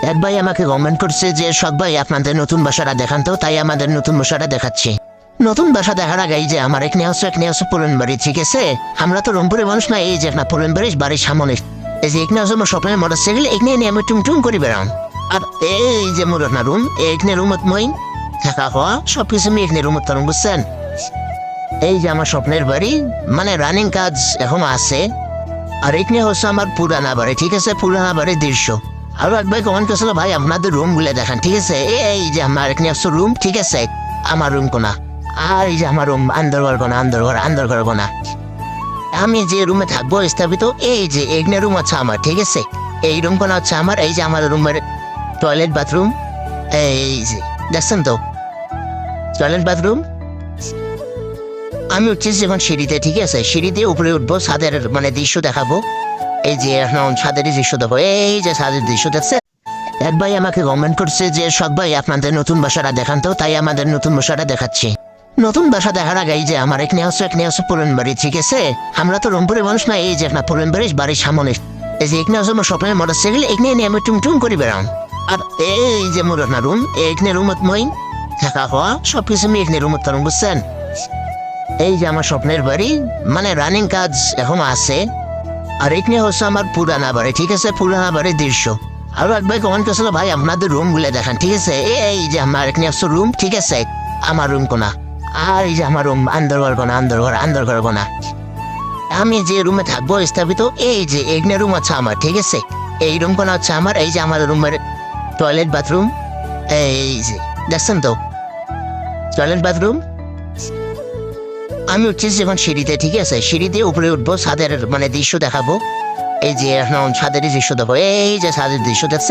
এক ভাই আমাকে কমেন্ট করছে যে শখ ভাই আপনাদের নতুন বাসাটা দেখান, তো তাই আমাদের নতুন বাসাটা দেখাচ্ছি। নতুন বাসা দেখার আগে এই যে আমার এখানে হচ্ছে পুরন বাড়ি, ঠিক আছে? আমরা তো রংপুরের মানুষ না, এই যে আপনার পুরন বাড়ির সামনে এই যে এখানে হচ্ছে আমার স্বপ্নের মোটরসাইকেল, এখানে নিয়ে আমি টুম করে বেড়াম। আর এই যে মোর না রুম, এখানে রুমত মই থাকা হওয়া সবকিছু আমি এখানে রুমত পারুন, বুঝছেন? এই যে আমার স্বপ্নের বাড়ি, মানে রানিং কাজ এখনো আছে। আর এখানে হচ্ছে আমার পুরানা বাড়ি, ঠিক আছে? পুরানা বাড়ির দৃশ্য। আরো এক ভাই কমেন্ট করেছিল ভাই আপনাদের রুম গুলো দেখান, ঠিক আছে? এই যে আমার এখানে হচ্ছে রুম, ঠিক আছে? আমার রুম কোনা। আর এই যে আমার রুম আন্দরঘর কোনা, আন্দরঘর কোনা। আমি যে রুমে থাকবো স্থাপিত, এই যে এখানে রুম আছে আমার, ঠিক আছে? এই রুম কোনা হচ্ছে আমার। এই যে আমার রুমের টয়লেট বাথরুম, এই যে দেখছেন তো টয়লেট বাথরুম। আমি উঠছি এখন সিঁড়িতে, ঠিক আছে? সিঁড়িতে উপরে উঠবো, ছাদের মানে দৃশ্য দেখাবো। এই যে এখন ছাদের দৃশ্য দেখো, এই যে ছাদের দৃশ্য দেখছে। এক ভাই আমাকে কমেন্ট করছে যে শখ ভাই আপনাদের নতুন বাসাটা দেখান, তো তাই আমাদের নতুন বাসাটা দেখাচ্ছি। নতুন বাসা দেখার আগে এই যে আমার এখানে হচ্ছে পুরন বাড়ি, ঠিক আছে? আমরা তো রংপুরের মানুষ না, এই যে আপনার পুরন বাড়ির সামনে এই যে এখানে হচ্ছে আমার স্বপ্নের মোটরসাইকেল, এখানে নিয়ে আমি টুম করে বেড়াম। আর এই যে মোর না রুম, এখানে রুমত মই থাকা হওয়া সবকিছু আমি এখানে রুমত পারুন, বুঝছেন? এই যে আমার স্বপ্নের বাড়ি, মানে রানিং কাজ এখনো আছে। আর এখানে হচ্ছে আমার পুরানা বাড়ি, ঠিক আছে? পুরানা বাড়ির দৃশ্য। আরো এক ভাই কমেন্ট করেছিল ভাই আপনাদের রুম গুলো দেখান, ঠিক আছে? এই যে আমার এখানে হচ্ছে রুম, ঠিক আছে? আমার রুম কোনা। আর এই যে আমার রুম আন্দরঘর কোনা। আমি যে রুমে থাকবো স্থাপিত, এই যে এখানে রুম আছে আমার, ঠিক আছে? এই রুম কোনা হচ্ছে আমার। এই যে আমার রুমের টয়লেট বাথরুম, এই যে দেখছেন তো টয়লেট বাথরুম। আমি উঠছি এখন সিঁড়িতে, ঠিক আছে? সিঁড়িতে উপরে উঠবো, ছাদের মানে দৃশ্য দেখাবো। এই যে এখন ছাদের দৃশ্য দেখো, এই যে ছাদের দৃশ্য দেখছে।